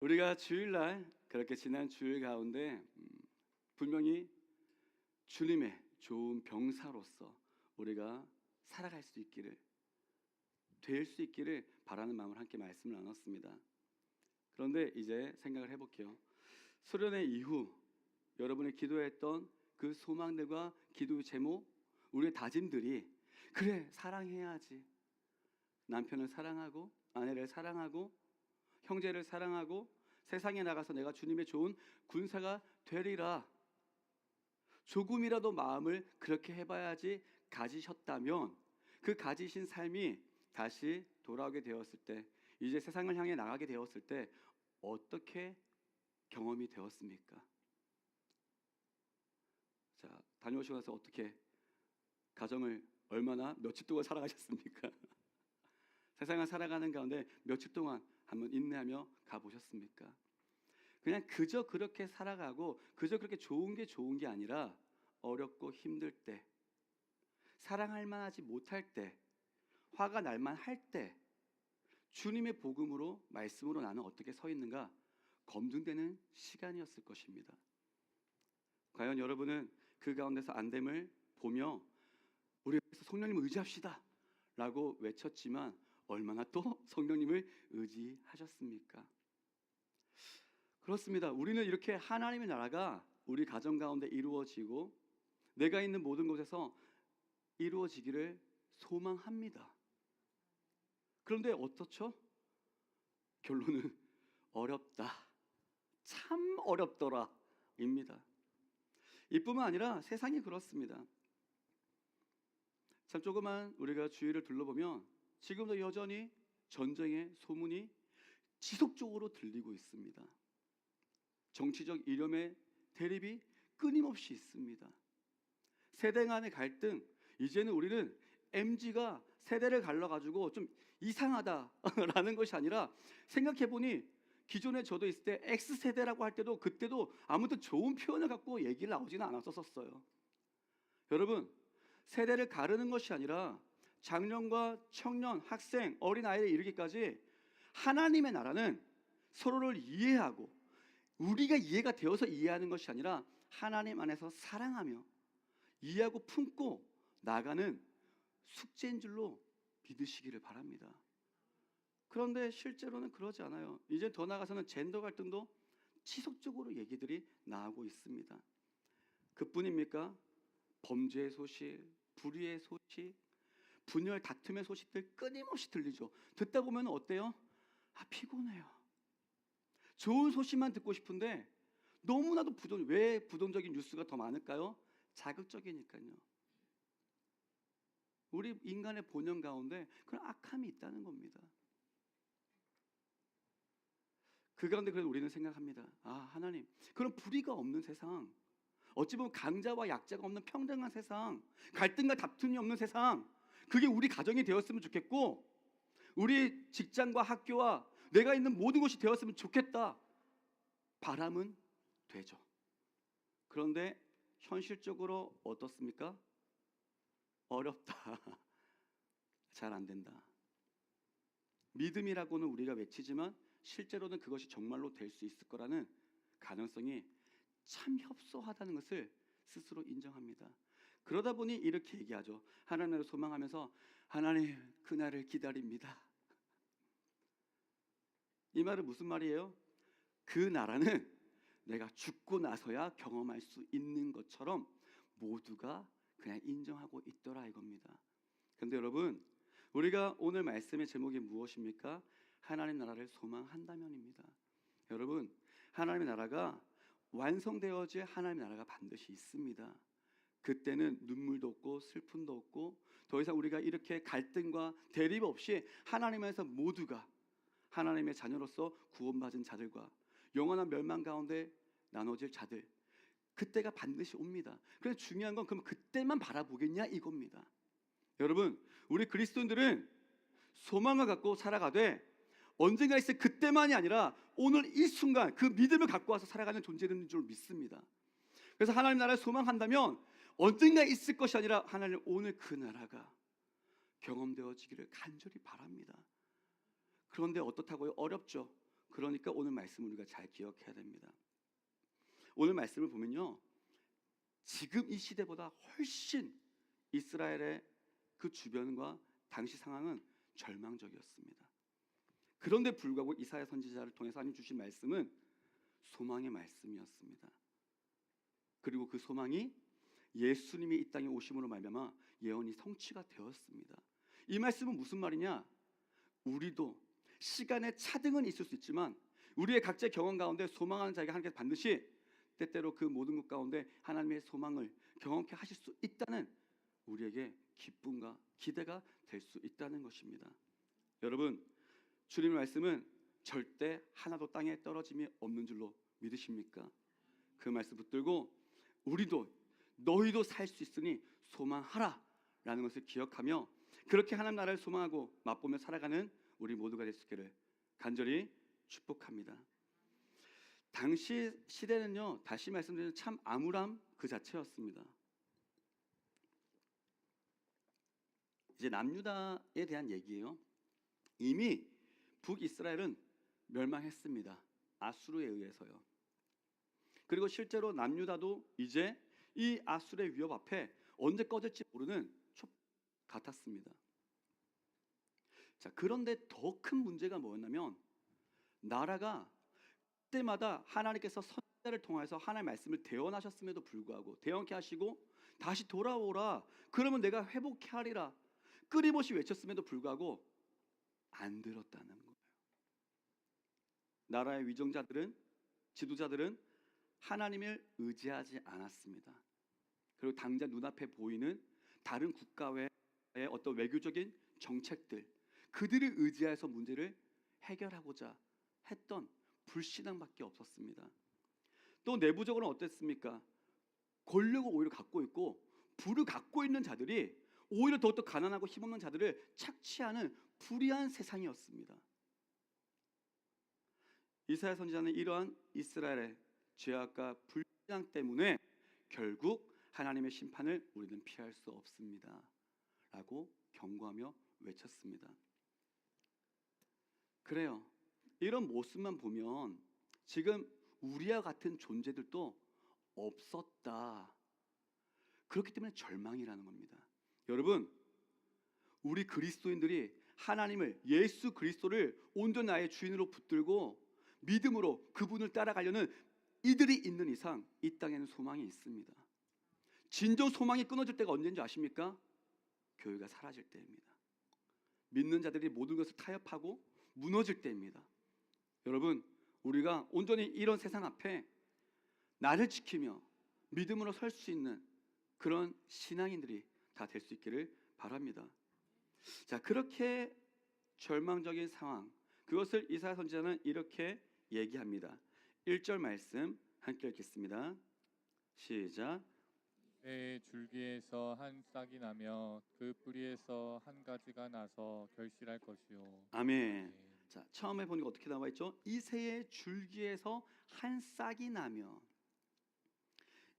우리가 주일날 그렇게 지난 주일 가운데 분명히 주님의 좋은 병사로서 우리가 살아갈 수 있기를, 될 수 있기를 바라는 마음을 함께 말씀을 나눴습니다. 그런데 이제 생각을 해볼게요. 수련회 이후 여러분이 기도했던 그 소망들과 기도 제목, 우리의 다짐들이, 그래 사랑해야지, 남편을 사랑하고 아내를 사랑하고 형제를 사랑하고 세상에 나가서 내가 주님의 좋은 군사가 되리라, 조금이라도 마음을 그렇게 해봐야지 가지셨다면, 그 가지신 삶이 다시 돌아오게 되었을 때, 이제 세상을 향해 나가게 되었을 때 어떻게 경험이 되었습니까? 자, 다녀오시고 나서 어떻게 가정을 얼마나 며칠 동안 살아가셨습니까? 세상을 살아가는 가운데 며칠 동안 한번 인내하며 가보셨습니까? 그냥 그저 그렇게 살아가고 그저 그렇게 좋은 게 아니라 어렵고 힘들 때, 사랑할 만하지 못할 때, 화가 날 만할 때 주님의 복음으로, 말씀으로 나는 어떻게 서 있는가 검증되는 시간이었을 것입니다. 과연 여러분은 그 가운데서 안됨을 보며 우리 성령님을 의지합시다 라고 외쳤지만 얼마나 또 성령님을 의지하셨습니까? 그렇습니다. 우리는 이렇게 하나님의 나라가 우리 가정 가운데 이루어지고 내가 있는 모든 곳에서 이루어지기를 소망합니다. 그런데 어떻죠? 결론은 어렵다, 참 어렵더라 입니다. 이뿐만 아니라 세상이 그렇습니다. 참 조그만 우리가 주위를 둘러보면 지금도 여전히 전쟁의 소문이 지속적으로 들리고 있습니다. 정치적 이념의 대립이 끊임없이 있습니다. 세대 간의 갈등, 이제는 우리는 MZ가 세대를 갈라가지고 좀 이상하다라는 것이 아니라, 생각해보니 기존에 저도 있을 때 X세대라고 할 때도 그때도 아무튼 좋은 표현을 갖고 얘기를 나오지는 않았었어요. 여러분, 세대를 가르는 것이 아니라 장년과 청년, 학생, 어린아이에 이르기까지 하나님의 나라는 서로를 이해하고 우리가 이해가 되어서 이해하는 것이 아니라 하나님 안에서 사랑하며 이해하고 품고 나가는 숙제인 줄로 믿으시기를 바랍니다. 그런데 실제로는 그러지 않아요. 이제 더 나아가서는 젠더 갈등도 지속적으로 얘기들이 나오고 있습니다. 그뿐입니까? 범죄의 소식, 불의의 소식, 분열 다툼의 소식들 끊임없이 들리죠. 듣다 보면 어때요? 피곤해요. 좋은 소식만 듣고 싶은데 너무나도 왜 부정적인 뉴스가 더 많을까요? 자극적이니까요. 우리 인간의 본능 가운데 그런 악함이 있다는 겁니다. 그 가운데 그래서 우리는 생각합니다. 하나님, 그런 불의가 없는 세상, 어찌 보면 강자와 약자가 없는 평등한 세상, 갈등과 다툼이 없는 세상, 그게 우리 가정이 되었으면 좋겠고 우리 직장과 학교와 내가 있는 모든 곳이 되었으면 좋겠다 바람은 되죠. 그런데 현실적으로 어떻습니까? 어렵다. 잘 안 된다. 믿음이라고는 우리가 외치지만 실제로는 그것이 정말로 될 수 있을 거라는 가능성이 참 협소하다는 것을 스스로 인정합니다. 그러다 보니 이렇게 얘기하죠. 하나님을 소망하면서 하나님 그날을 기다립니다. 이 말은 무슨 말이에요? 그 나라는 내가 죽고 나서야 경험할 수 있는 것처럼 모두가 그냥 인정하고 있더라 이겁니다. 그런데 여러분, 우리가 오늘 말씀의 제목이 무엇입니까? 하나님 나라를 소망한다면입니다. 여러분, 하나님의 나라가 완성되어질 하나님의 나라가 반드시 있습니다. 그때는 눈물도 없고 슬픔도 없고 더 이상 우리가 이렇게 갈등과 대립 없이 하나님에서 모두가 하나님의 자녀로서 구원받은 자들과 영원한 멸망 가운데 나눠질 자들, 그때가 반드시 옵니다. 그래서 중요한 건 그럼 그때만 바라보겠냐 이겁니다. 여러분, 우리 그리스도인들은 소망을 갖고 살아가되 언젠가 있을 그때만이 아니라 오늘 이 순간 그 믿음을 갖고 와서 살아가는 존재인 줄 믿습니다. 그래서 하나님 나라를 소망한다면 언젠가 있을 것이 아니라 하나님 오늘 그 나라가 경험되어지기를 간절히 바랍니다. 그런데 어떻다고요? 어렵죠. 그러니까 오늘 말씀을 우리가 잘 기억해야 됩니다. 오늘 말씀을 보면요, 지금 이 시대보다 훨씬 이스라엘의 그 주변과 당시 상황은 절망적이었습니다. 그런데 불구하고 이사야 선지자를 통해서 하나님 주신 말씀은 소망의 말씀이었습니다. 그리고 그 소망이 예수님이 이 땅에 오심으로 말미암아 예언이 성취가 되었습니다. 이 말씀은 무슨 말이냐? 우리도 시간의 차등은 있을 수 있지만 우리의 각자의 경험 가운데 소망하는 자에게 하나님께서 반드시 때때로 그 모든 것 가운데 하나님의 소망을 경험케 하실 수 있다는 우리에게 기쁨과 기대가 될 수 있다는 것입니다. 여러분, 주님의 말씀은 절대 하나도 땅에 떨어짐이 없는 줄로 믿으십니까? 그 말씀 붙들고 우리도 너희도 살 수 있으니 소망하라 라는 것을 기억하며 그렇게 하나님 나라를 소망하고 맛보며 살아가는 우리 모두가 될 수 있기를 간절히 축복합니다. 당시 시대는요, 다시 말씀드리면 참 암울함 그 자체였습니다. 이제 남유다에 대한 얘기예요. 이미 북이스라엘은 멸망했습니다. 아수르에 의해서요. 그리고 실제로 남유다도 이제 이 아수르의 위협 앞에 언제 꺼질지 모르는 촛불 같았습니다. 자, 그런데 더 큰 문제가 뭐였냐면 나라가 그때마다 하나님께서 선지자를 통해서 하나님의 말씀을 대언하셨음에도 불구하고 대언케 하시고 다시 돌아오라 그러면 내가 회복케 하리라 끊임없이 외쳤음에도 불구하고 안 들었다는 거예요. 나라의 위정자들은 지도자들은 하나님을 의지하지 않았습니다. 그리고 당장 눈앞에 보이는 다른 국가의 어떤 외교적인 정책들 그들을 의지해서 문제를 해결하고자 했던 불신앙밖에 없었습니다. 또 내부적으로는 어땠습니까? 권력을 오히려 갖고 있고 부를 갖고 있는 자들이 오히려 더욱더 가난하고 힘없는 자들을 착취하는 불의한 세상이었습니다. 이사야 선지자는 이러한 이스라엘의 죄악과 불신앙 때문에 결국 하나님의 심판을 우리는 피할 수 없습니다 라고 경고하며 외쳤습니다. 그래요, 이런 모습만 보면 지금 우리와 같은 존재들도 없었다. 그렇기 때문에 절망이라는 겁니다. 여러분, 우리 그리스도인들이 하나님을 예수 그리스도를 온전히 나의 주인으로 붙들고 믿음으로 그분을 따라가려는 이들이 있는 이상 이 땅에는 소망이 있습니다. 진정 소망이 끊어질 때가 언제인지 아십니까? 교회가 사라질 때입니다. 믿는 자들이 모든 것을 타협하고 무너질 때입니다. 여러분, 우리가 온전히 이런 세상 앞에 나를 지키며 믿음으로 설 수 있는 그런 신앙인들이 다 될 수 있기를 바랍니다. 자, 그렇게 절망적인 상황, 그것을 이사야 선지자는 이렇게 얘기합니다. 1절 말씀 함께 읽겠습니다. 시작. 내 줄기에서 한 싹이 나며 그 뿌리에서 한 가지가 나서 결실할 것이요. 아멘. 자, 처음에 보니까 어떻게 나와 있죠? 이새의 줄기에서 한 싹이 나며.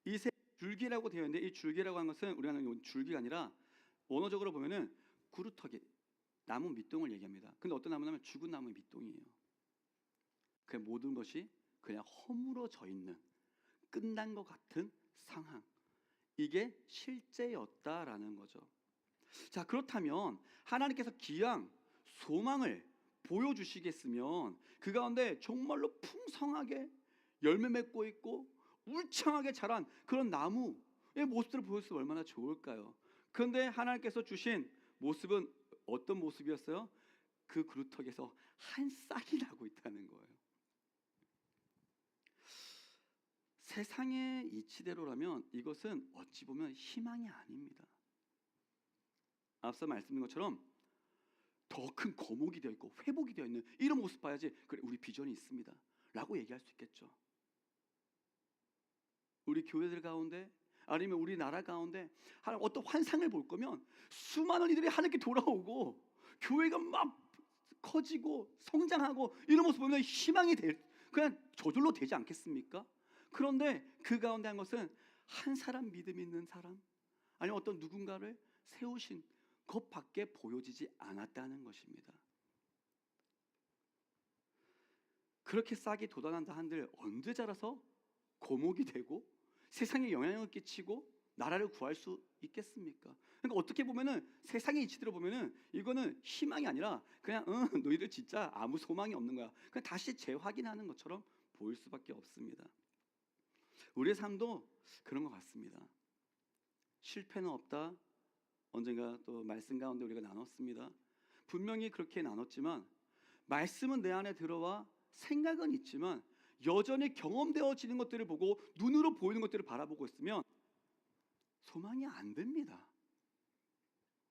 이새 줄기라고 되어 있는데 이 줄기라고 하는 것은 우리가 하는 줄기가 아니라 원어적으로 보면은 구루터기, 나무 밑동을 얘기합니다. 근데 어떤 나무냐면 죽은 나무의 밑동이에요. 그 모든 것이 그냥 허물어져 있는 끝난 것 같은 상황. 이게 실제였다라는 거죠. 자, 그렇다면 하나님께서 기왕 소망을 보여주시겠으면 그 가운데 정말로 풍성하게 열매 맺고 있고 울창하게 자란 그런 나무의 모습들을 보였으면 얼마나 좋을까요? 그런데 하나님께서 주신 모습은 어떤 모습이었어요? 그 그루터기에서 한 싹이 나고 있다는 거예요. 세상의 이치대로라면 이것은 어찌 보면 희망이 아닙니다. 앞서 말씀드린 것처럼 더 큰 거목이 되어 있고 회복이 되어 있는 이런 모습 봐야지 그래 우리 비전이 있습니다 라고 얘기할 수 있겠죠. 우리 교회들 가운데 아니면 우리나라 가운데 어떤 환상을 볼 거면 수많은 이들이 하나님께 돌아오고 교회가 막 커지고 성장하고 이런 모습 보면 희망이 그냥 저절로 되지 않겠습니까? 그런데 그 가운데 한 것은 한 사람 믿음 있는 사람 아니면 어떤 누군가를 세우신 것밖에 보여지지 않았다는 것입니다. 그렇게 싹이 돋아난 자 한들 언제 자라서 거목이 되고 세상에 영향을 끼치고 나라를 구할 수 있겠습니까? 그러니까 어떻게 보면은 세상의 이치들을 보면은 이거는 희망이 아니라 그냥 너희들 진짜 아무 소망이 없는 거야. 그냥 다시 재확인하는 것처럼 보일 수밖에 없습니다. 우리의 삶도 그런 것 같습니다. 실패는 없다. 언젠가 또 말씀 가운데 우리가 나눴습니다. 분명히 그렇게 나눴지만 말씀은 내 안에 들어와 생각은 있지만 여전히 경험되어지는 것들을 보고 눈으로 보이는 것들을 바라보고 있으면 소망이 안 됩니다.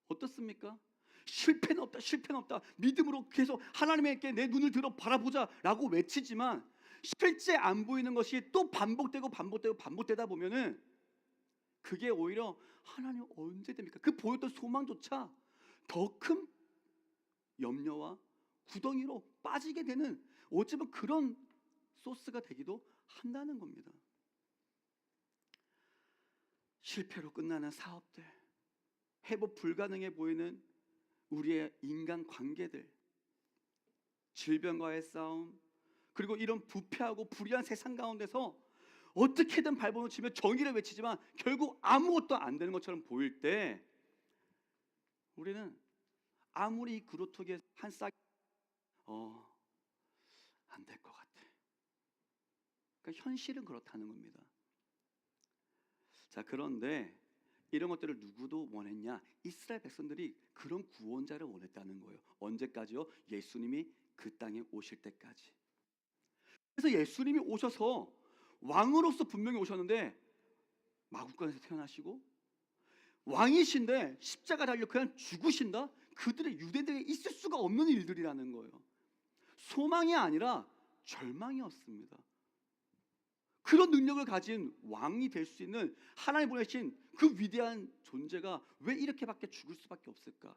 어떻습니까? 실패는 없다, 실패는 없다. 믿음으로 계속 하나님께 내 눈을 들어 바라보자라고 외치지만 실제 안 보이는 것이 또 반복되다 보면은 그게 오히려 하나님 언제 됩니까? 그 보였던 소망조차 더 큰 염려와 구덩이로 빠지게 되는 어쩌면 그런 소스가 되기도 한다는 겁니다. 실패로 끝나는 사업들, 회복 불가능해 보이는 우리의 인간 관계들, 질병과의 싸움, 그리고 이런 부패하고 불의한 세상 가운데서 어떻게든 발버둥 치며 정의를 외치지만 결국 아무것도 안 되는 것처럼 보일 때 우리는 아무리 이 그루터기에 한 싹 안 될 것 같아. 그러니까 현실은 그렇다는 겁니다. 자, 그런데 이런 것들을 누구도 원했냐? 이스라엘 백성들이 그런 구원자를 원했다는 거예요. 언제까지요? 예수님이 그 땅에 오실 때까지. 그래서 예수님이 오셔서 왕으로서 분명히 오셨는데 마구간에서 태어나시고 왕이신데 십자가 달려 그냥 죽으신다? 그들의 유대인들에게 있을 수가 없는 일들이라는 거예요. 소망이 아니라 절망이었습니다. 그런 능력을 가진 왕이 될 수 있는 하나님 보내신 그 위대한 존재가 왜 이렇게밖에 죽을 수밖에 없을까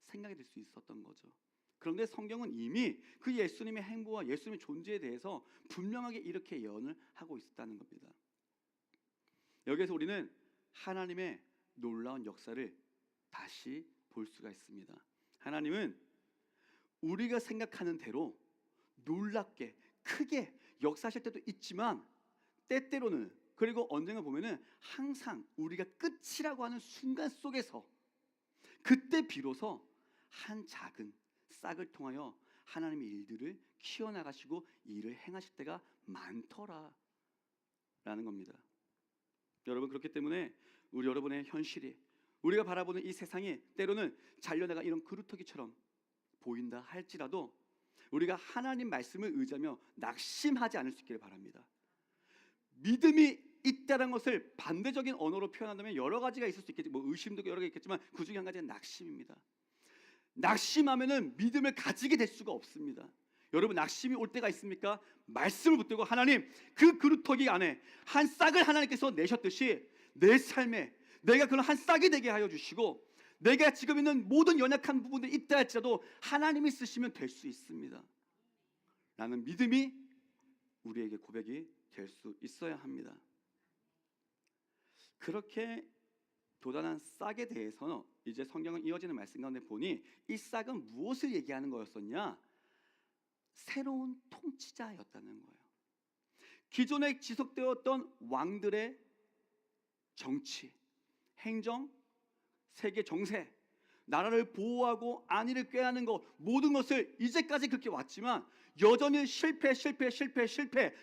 생각이 들 수 있었던 거죠. 그런데 성경은 이미 그 예수님의 행보와 예수님의 존재에 대해서 분명하게 이렇게 예언을 하고 있었다는 겁니다. 여기에서 우리는 하나님의 놀라운 역사를 다시 볼 수가 있습니다. 하나님은 우리가 생각하는 대로 놀랍게 크게 역사하실 때도 있지만 때때로는 그리고 언젠가 보면은 항상 우리가 끝이라고 하는 순간 속에서 그때 비로소 한 작은 싹을 통하여 하나님의 일들을 키워나가시고 일을 행하실 때가 많더라라는 겁니다. 여러분, 그렇기 때문에 우리 여러분의 현실이 우리가 바라보는 이 세상이 때로는 잘려나가 이런 그루터기처럼 보인다 할지라도 우리가 하나님 말씀을 의지하며 낙심하지 않을 수 있기를 바랍니다. 믿음이 있다는 것을 반대적인 언어로 표현한다면 여러 가지가 있을 수 있겠지. 뭐 의심도 여러 개 있겠지만 그 중에 한 가지는 낙심입니다. 낙심하면은 믿음을 가지게 될 수가 없습니다. 여러분, 낙심이 올 때가 있습니까? 말씀을 붙들고 하나님, 그 그루터기 안에 한 싹을 하나님께서 내셨듯이 내 삶에 내가 그런 한 싹이 되게 하여 주시고 내가 지금 있는 모든 연약한 부분들이 있다 할지라도 하나님이 쓰시면 될 수 있습니다 라는 믿음이 우리에게 고백이 될 수 있어야 합니다. 그렇게 도단한 싹에 대해서 이제 성경은 이어지는 말씀 가운데 보니 이 싹은 무엇을 얘기하는 거였었냐? 새로운 통치자였다는 거예요. 기존에 지속되었던 왕들의 정치, 행정, 세계 정세, 나라를 보호하고 안위를 꾀하는 것, 모든 것을 이제까지 그렇게 왔지만 여전히 실패.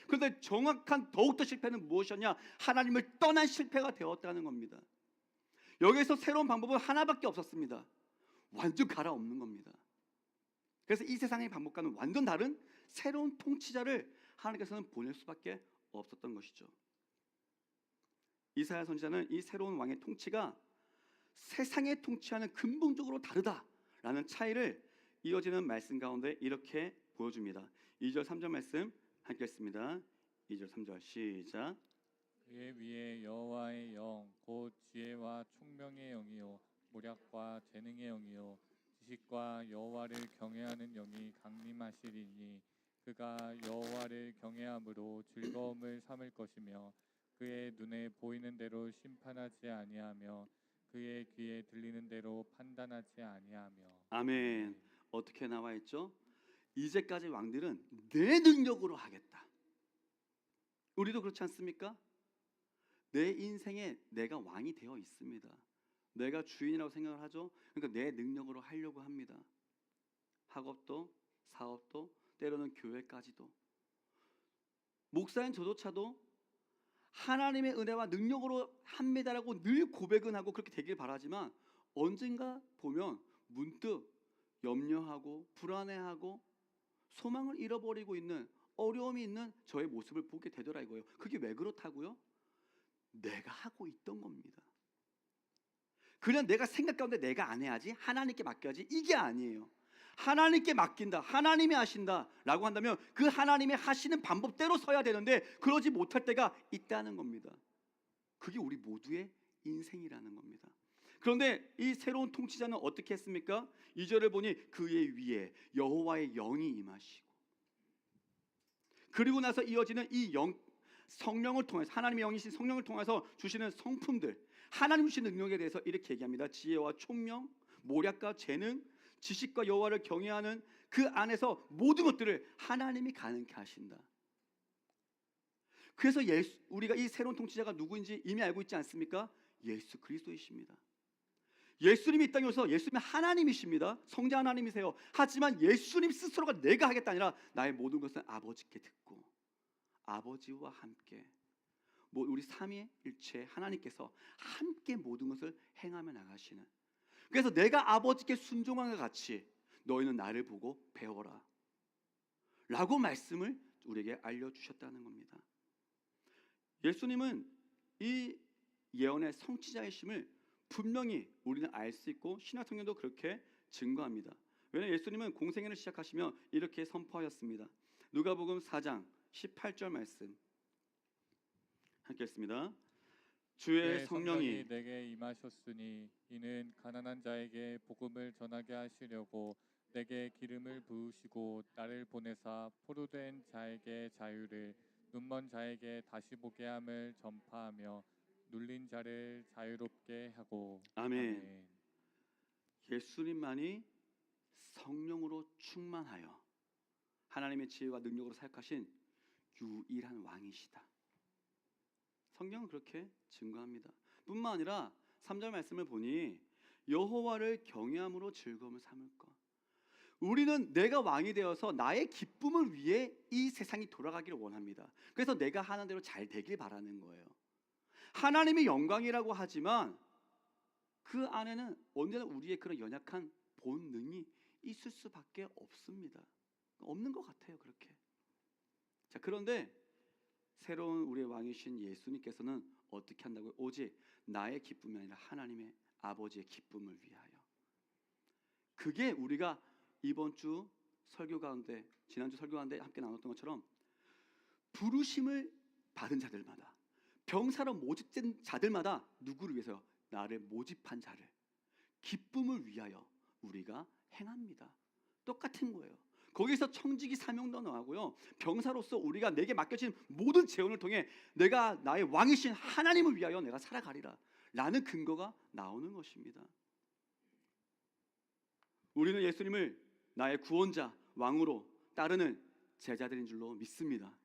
그런데 정확한 더욱더 실패는 무엇이었냐? 하나님을 떠난 실패가 되었다는 겁니다. 여기에서 새로운 방법은 하나밖에 없었습니다. 완전 갈아엎는 겁니다. 그래서 이 세상에 반복하는 완전 다른 새로운 통치자를 하나님께서는 보낼 수밖에 없었던 것이죠. 이사야 선지자는 이 새로운 왕의 통치가 세상의 통치와는 근본적으로 다르다라는 차이를 이어지는 말씀 가운데 이렇게 보여줍니다. 2절 3절 말씀 함께 읽습니다. 2절 3절 시작. 그의 위에 여호와의 영 곧 지혜와 총명의 영이요 모략과 재능의 영이요 지식과 여호와를 경외하는 영이 강림하시리니 그가 여호와를 경외함으로 즐거움을 삼을 것이며 그의 눈에 보이는 대로 심판하지 아니하며 그의 귀에 들리는 대로 판단하지 아니하며. 아멘. 어떻게 나와 있죠? 이제까지 왕들은 내 능력으로 하겠다. 우리도 그렇지 않습니까? 내 인생에 내가 왕이 되어 있습니다. 내가 주인이라고 생각을 하죠. 그러니까 내 능력으로 하려고 합니다. 학업도, 사업도, 때로는 교회까지도. 목사인 저조차도 하나님의 은혜와 능력으로 합니다라고 늘 고백은 하고 그렇게 되길 바라지만 언젠가 보면 문득 염려하고 불안해하고 소망을 잃어버리고 있는, 어려움이 있는 저의 모습을 보게 되더라 이거예요. 그게 왜 그렇다고요? 내가 하고 있던 겁니다. 그냥 내가 생각 가운데 내가 안 해야지, 하나님께 맡겨야지, 이게 아니에요. 하나님께 맡긴다, 하나님이 하신다 라고 한다면 그 하나님이 하시는 방법대로 서야 되는데 그러지 못할 때가 있다는 겁니다. 그게 우리 모두의 인생이라는 겁니다. 그런데 이 새로운 통치자는 어떻게 했습니까? 2절을 보니 그의 위에 여호와의 영이 임하시고, 그리고 나서 이어지는 이 성령을 통해서, 하나님의 영이신 성령을 통해서 주시는 성품들, 하나님 주신 능력에 대해서 이렇게 얘기합니다. 지혜와 총명, 모략과 재능, 지식과 여호와를 경외하는 그 안에서 모든 것들을 하나님이 가능케 하신다. 그래서 우리가 이 새로운 통치자가 누구인지 이미 알고 있지 않습니까? 예수 그리스도이십니다. 예수님이 이 땅에 오셔서 예수님이 하나님이십니다. 성자 하나님이세요. 하지만 예수님 스스로가 내가 하겠다 아니라 나의 모든 것은 아버지께 듣고 아버지와 함께 우리 삼위일체 하나님께서 함께 모든 것을 행하며 나가시는, 그래서 내가 아버지께 순종한 것 같이 너희는 나를 보고 배워라 라고 말씀을 우리에게 알려주셨다는 겁니다. 예수님은 이 예언의 성취자이심을 분명히 우리는 알 수 있고 신약성경도 그렇게 증거합니다. 왜냐하면 예수님은 공생애를 시작하시며 이렇게 선포하였습니다. 누가복음 4장 18절 말씀 함께 읽습니다. 주의 성령이 내게 임하셨으니 이는 가난한 자에게 복음을 전하게 하시려고 내게 기름을 부으시고 나를 보내사 포로된 자에게 자유를, 눈먼 자에게 다시 보게 함을 전파하며 눌린 자를 자유롭게 하고. 아멘. 예수님만이 성령으로 충만하여 하나님의 지혜와 능력으로 사역하신 유일한 왕이시다. 성경은 그렇게 증거합니다. 뿐만 아니라 3절 말씀을 보니 여호와를 경외함으로 즐거움을 삼을 것. 우리는 내가 왕이 되어서 나의 기쁨을 위해 이 세상이 돌아가기를 원합니다. 그래서 내가 하는 대로 잘 되길 바라는 거예요. 하나님의 영광이라고 하지만 그 안에는 언제나 우리의 그런 연약한 본능이 있을 수밖에 없습니다. 없는 것 같아요, 그렇게. 자, 그런데 새로운 우리의 왕이신 예수님께서는 어떻게 한다고요? 오직 나의 기쁨이 아니라 하나님의 아버지의 기쁨을 위하여. 그게 우리가 이번 주 설교 가운데, 지난주 설교 가운데 함께 나눴던 것처럼 부르심을 받은 자들마다, 병사로 모집된 자들마다 누구를 위해서요? 나를 모집한 자를, 기쁨을 위하여 우리가 행합니다. 똑같은 거예요. 거기서 청지기 사명도 나오고요, 병사로서 우리가 내게 맡겨진 모든 재원을 통해 내가 나의 왕이신 하나님을 위하여 내가 살아가리라 라는 근거가 나오는 것입니다. 우리는 예수님을 나의 구원자, 왕으로 따르는 제자들인 줄로 믿습니다.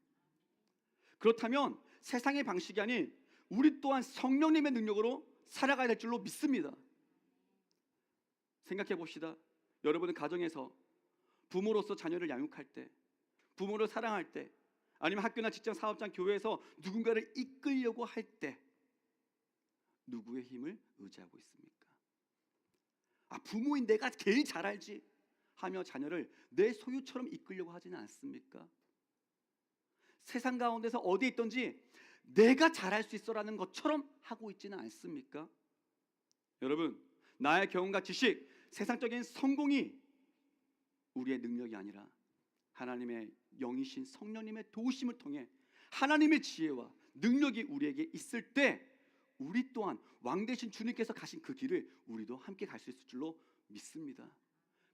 그렇다면 세상의 방식이 아닌 우리 또한 성령님의 능력으로 살아가야 될 줄로 믿습니다. 생각해 봅시다. 여러분의 가정에서 부모로서 자녀를 양육할 때, 부모를 사랑할 때, 아니면 학교나 직장, 사업장, 교회에서 누군가를 이끌려고 할 때 누구의 힘을 의지하고 있습니까? 부모인 내가 제일 잘 알지 하며 자녀를 내 소유처럼 이끌려고 하지는 않습니까? 세상 가운데서 어디에 있든지 내가 잘할 수 있어라는 것처럼 하고 있지는 않습니까? 여러분, 나의 경험과 지식, 세상적인 성공이 우리의 능력이 아니라 하나님의 영이신 성령님의 도우심을 통해 하나님의 지혜와 능력이 우리에게 있을 때 우리 또한 왕 되신 주님께서 가신 그 길을 우리도 함께 갈 수 있을 줄로 믿습니다.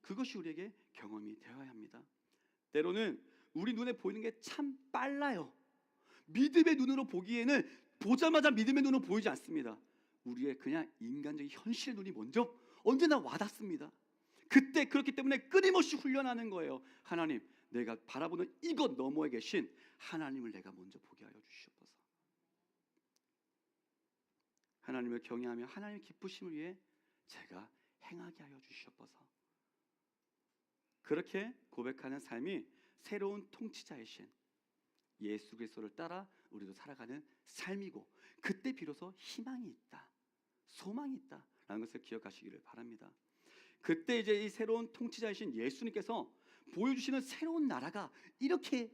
그것이 우리에게 경험이 되어야 합니다. 때로는 우리 눈에 보이는 게 참 빨라요. 믿음의 눈으로 보기에는 보자마자 믿음의 눈으로 보이지 않습니다. 우리의 그냥 인간적인 현실의 눈이 먼저 언제나 와닿습니다. 그때 그렇기 때문에 끊임없이 훈련하는 거예요. 하나님, 내가 바라보는 이것 너머에 계신 하나님을 내가 먼저 보게 하여 주시옵소서. 하나님을 경외하며 하나님의 기쁘심을 위해 제가 행하게 하여 주시옵소서. 그렇게 고백하는 삶이 새로운 통치자이신 예수 그리스도를 따라 우리도 살아가는 삶이고, 그때 비로소 희망이 있다, 소망이 있다라는 것을 기억하시기를 바랍니다. 그때 이제 이 새로운 통치자이신 예수님께서 보여주시는 새로운 나라가 이렇게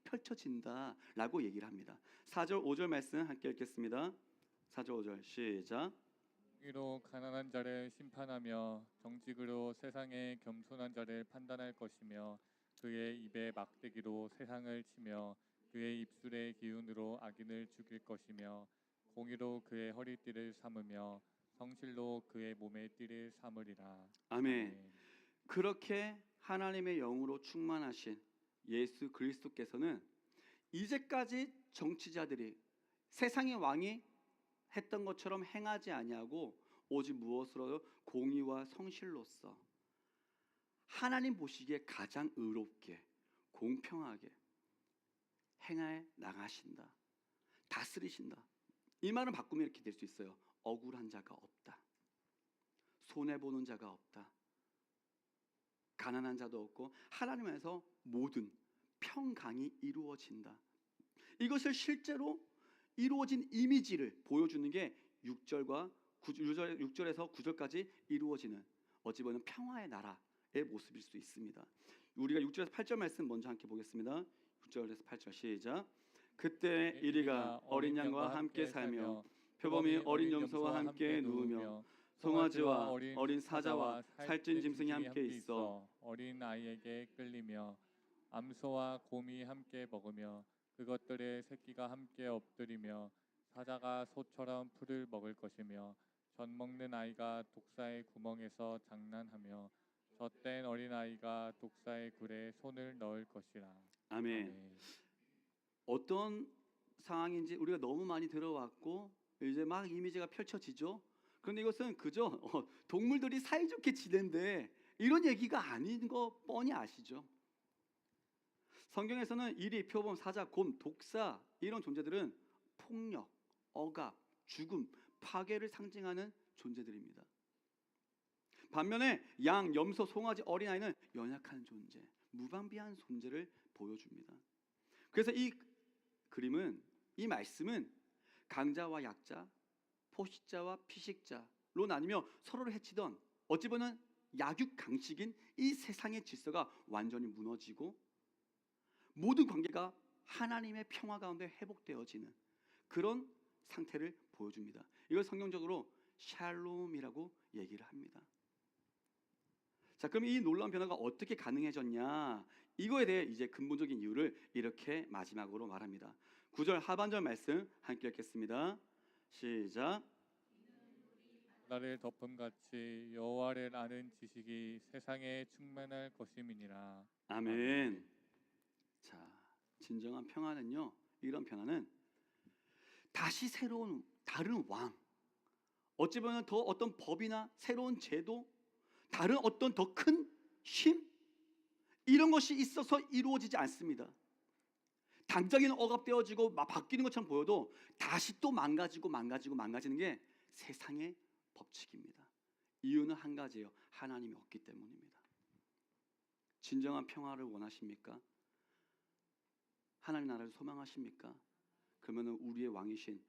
펼쳐진다라고 얘기를 합니다. 4절 5절 말씀 함께 읽겠습니다. 4절 5절 시작. 이로 가난한 자를 심판하며 정직으로 세상의 겸손한 자를 판단할 것이며 그의 입에 막대기로 세상을 치며 그의 입술의 기운으로 악인을 죽일 것이며 공의로 그의 허리띠를 삼으며 성실로 그의 몸의 띠를 삼으리라. 아멘. 그렇게 하나님의 영으로 충만하신 예수 그리스도께서는 이제까지 정치자들이 세상의 왕이 했던 것처럼 행하지 아니하고 오직 무엇으로요? 공의와 성실로서 하나님 보시기에 가장 의롭게 공평하게 행해 나가신다, 다스리신다. 이 말은 바꾸면 이렇게 될 수 있어요. 억울한 자가 없다, 손해보는 자가 없다, 가난한 자도 없고 하나님 안에서 모든 평강이 이루어진다. 이것을 실제로 이루어진 이미지를 보여주는 게 6절에서 9절까지 이루어지는 어찌 보면 평화의 나라의 모습일 수 있습니다. 우리가 6절에서 8절 말씀 먼저 함께 보겠습니다. 6절에서 8절 시작. 그때 이리가 어린 양과 함께 살며 표범이 어린 염소와 함께 누우며 송아지와 어린 사자와 살찐 짐승이 함께 있어 어린 아이에게 끌리며 암소와 곰이 함께 먹으며 그것들의 새끼가 함께 엎드리며 사자가 소처럼 풀을 먹을 것이며 젖 먹는 아이가 독사의 구멍에서 장난하며 젖된 어린 아이가 독사의 굴에 손을 넣을 것이라. 아멘. 어떤 상황인지 우리가 너무 많이 들어왔고 이제 막 이미지가 펼쳐지죠. 그런데 이것은 그저 동물들이 사이좋게 지낸데 이런 얘기가 아닌 거 뻔히 아시죠? 성경에서는 이리, 표범, 사자, 곰, 독사 이런 존재들은 폭력, 억압, 죽음, 파괴를 상징하는 존재들입니다. 반면에 양, 염소, 송아지, 어린아이는 연약한 존재, 무방비한 존재를 보여줍니다. 그래서 이 그림은, 이 말씀은 강자와 약자, 포식자와 피식자로 나뉘며 서로를 해치던 어찌 보면 약육강식인 이 세상의 질서가 완전히 무너지고 모든 관계가 하나님의 평화 가운데 회복되어지는 그런 상태를 보여줍니다. 이걸 성경적으로 샬롬이라고 얘기를 합니다. 자, 그럼 이 놀라운 변화가 어떻게 가능해졌냐? 이거에 대해 이제 근본적인 이유를 이렇게 마지막으로 말합니다. 9절 하반절 말씀 함께 읽겠습니다. 시작. 나를 덮음같이 여호와를 아는 지식이 세상에 충만할 것임이니라. 아멘. 자, 진정한 평화는요, 이런 변화는 다시 새로운 다른 왕, 어찌 보면 더 어떤 법이나 새로운 제도, 다른 어떤 더 큰 힘, 이런 것이 있어서 이루어지지 않습니다. 당장에는 억압되어지고 막 바뀌는 것처럼 보여도 다시 또 망가지는 게 세상의 법칙입니다. 이유는 한 가지예요. 하나님이 없기 때문입니다. 진정한 평화를 원하십니까? 하나님 나라를 소망하십니까? 그러면 우리의 왕이신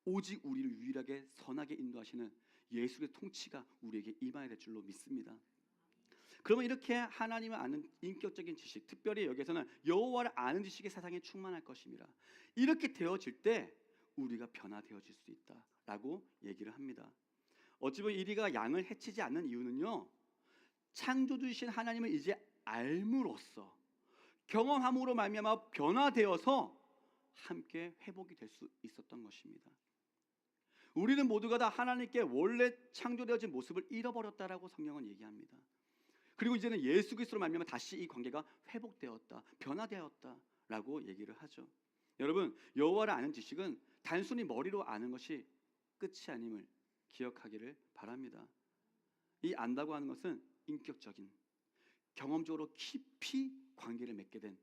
오직 우리를 유일하게 선하게 인도하시는 예수의 통치가 우리에게 임하게 될 줄로 믿습니다. 그러면 이렇게 하나님을 아는 인격적인 지식, 특별히 여기에서는 여호와를 아는 지식이 세상에 충만할 것입니다. 이렇게 되어질 때 우리가 변화되어질 수 있다라고 얘기를 합니다. 어찌 보면 이리가 양을 해치지 않는 이유는요, 창조주이신 하나님을 이제 알므로써 경험함으로 말미암아 변화되어서 함께 회복이 될 수 있었던 것입니다. 우리는 모두가 다 하나님께 원래 창조되어진 모습을 잃어버렸다라고 성경은 얘기합니다. 그리고 이제는 예수 그리스도로 말미암아 다시 이 관계가 회복되었다, 변화되었다라고 얘기를 하죠. 여러분, 여호와를 아는 지식은 단순히 머리로 아는 것이 끝이 아님을 기억하기를 바랍니다. 이 안다고 하는 것은 인격적인 경험적으로 깊이 관계를 맺게 된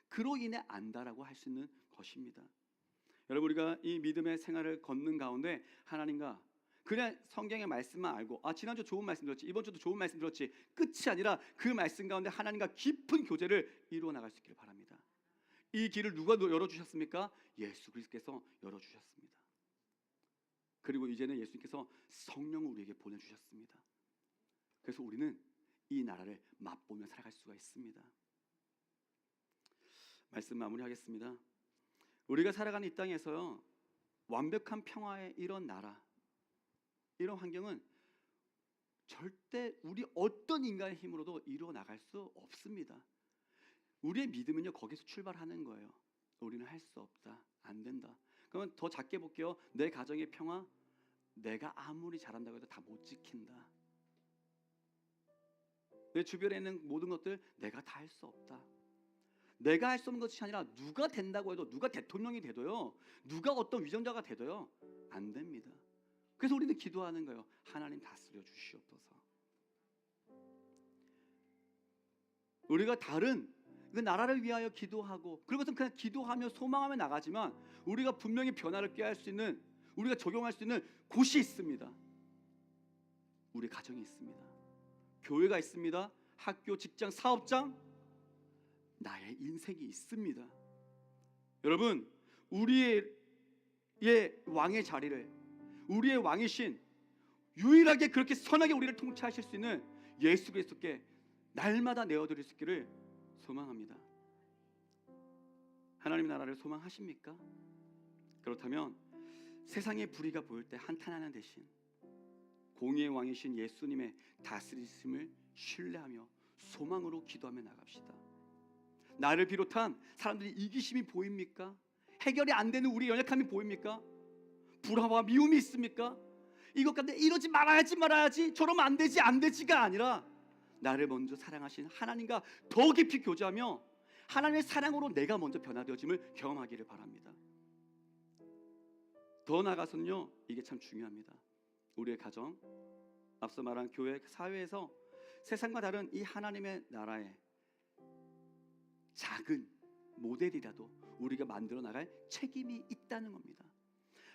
그로 인해 안다라고 할 수 있는 것입니다. 여러분, 우리가 이 믿음의 생활을 걷는 가운데 하나님과 그냥 성경의 말씀만 알고 지난주 좋은 말씀 들었지, 이번 주도 좋은 말씀 들었지, 끝이 아니라 그 말씀 가운데 하나님과 깊은 교제를 이루어 나갈 수 있기를 바랍니다. 이 길을 누가 열어주셨습니까? 예수 그리스도께서 열어주셨습니다. 그리고 이제는 예수님께서 성령을 우리에게 보내주셨습니다. 그래서 우리는 이 나라를 맛보며 살아갈 수가 있습니다. 말씀 마무리하겠습니다. 우리가 살아가는 이 땅에서요, 완벽한 평화의 이런 나라, 이런 환경은 절대 우리 어떤 인간의 힘으로도 이루어 나갈 수 없습니다. 우리의 믿음은요, 거기서 출발하는 거예요. 우리는 할 수 없다, 안 된다. 그러면 더 작게 볼게요. 내 가정의 평화, 내가 아무리 잘한다고 해도 다 못 지킨다. 내 주변에 있는 모든 것들 내가 다 할 수 없다. 내가 할 수 없는 것이 아니라 누가 된다고 해도, 누가 대통령이 돼도요, 누가 어떤 위정자가 돼도요, 안 됩니다. 그래서 우리는 기도하는 거예요. 하나님 다스려 주시옵소서. 우리가 다른 그 나라를 위하여 기도하고, 그것은 그냥 기도하며 소망하며 나가지만 우리가 분명히 변화를 꾀할 수 있는, 우리가 적용할 수 있는 곳이 있습니다. 우리 가정이 있습니다. 교회가 있습니다. 학교, 직장, 사업장, 나의 인생이 있습니다. 여러분, 우리의 왕의 자리를, 우리의 왕이신, 유일하게 그렇게 선하게 우리를 통치하실 수 있는 예수 그리스도께 날마다 내어드릴 수 있기를 소망합니다. 하나님 나라를 소망하십니까? 그렇다면 세상의 불의가 보일 때 한탄하는 대신 공의의 왕이신 예수님의 다스리심을 신뢰하며 소망으로 기도하며 나갑시다. 나를 비롯한 사람들이 이기심이 보입니까? 해결이 안 되는 우리의 연약함이 보입니까? 불화와 미움이 있습니까? 이것 같은데 이러지 말아야지, 저러면 안 되지가 아니라 나를 먼저 사랑하신 하나님과 더 깊이 교제하며 하나님의 사랑으로 내가 먼저 변화되어짐을 경험하기를 바랍니다. 더 나아가서는요, 이게 참 중요합니다. 우리의 가정, 앞서 말한 교회, 사회에서 세상과 다른 이 하나님의 나라의 작은 모델이라도 우리가 만들어 나갈 책임이 있다는 겁니다.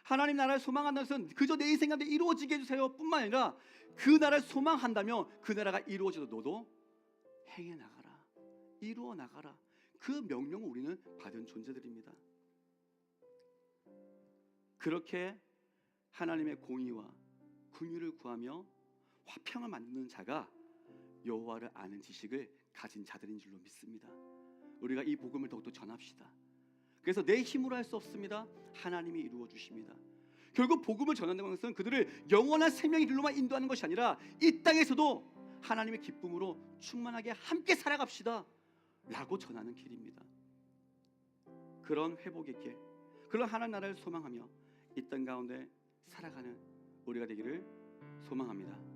하나님 나라를 소망한다는 것은 그저 내 인생 가운데 이루어지게 해주세요 뿐만 아니라 그 나라를 소망한다면 그 나라가 이루어져도 너도 행해 나가라, 이루어 나가라, 그 명령을 우리는 받은 존재들입니다. 그렇게 하나님의 공의와 긍휼을 구하며 화평을 만드는 자가 여호와를 아는 지식을 가진 자들인 줄로 믿습니다. 우리가 이 복음을 더욱더 전합시다. 그래서 내 힘으로 할 수 없습니다. 하나님이 이루어 주십니다. 결국 복음을 전한다는 것은 그들을 영원한 생명의 길로만 인도하는 것이 아니라 이 땅에서도 하나님의 기쁨으로 충만하게 함께 살아갑시다 라고 전하는 길입니다. 그런 회복의 길, 그런 하나님 나라를 소망하며 이 땅 가운데 살아가는 우리가 되기를 소망합니다.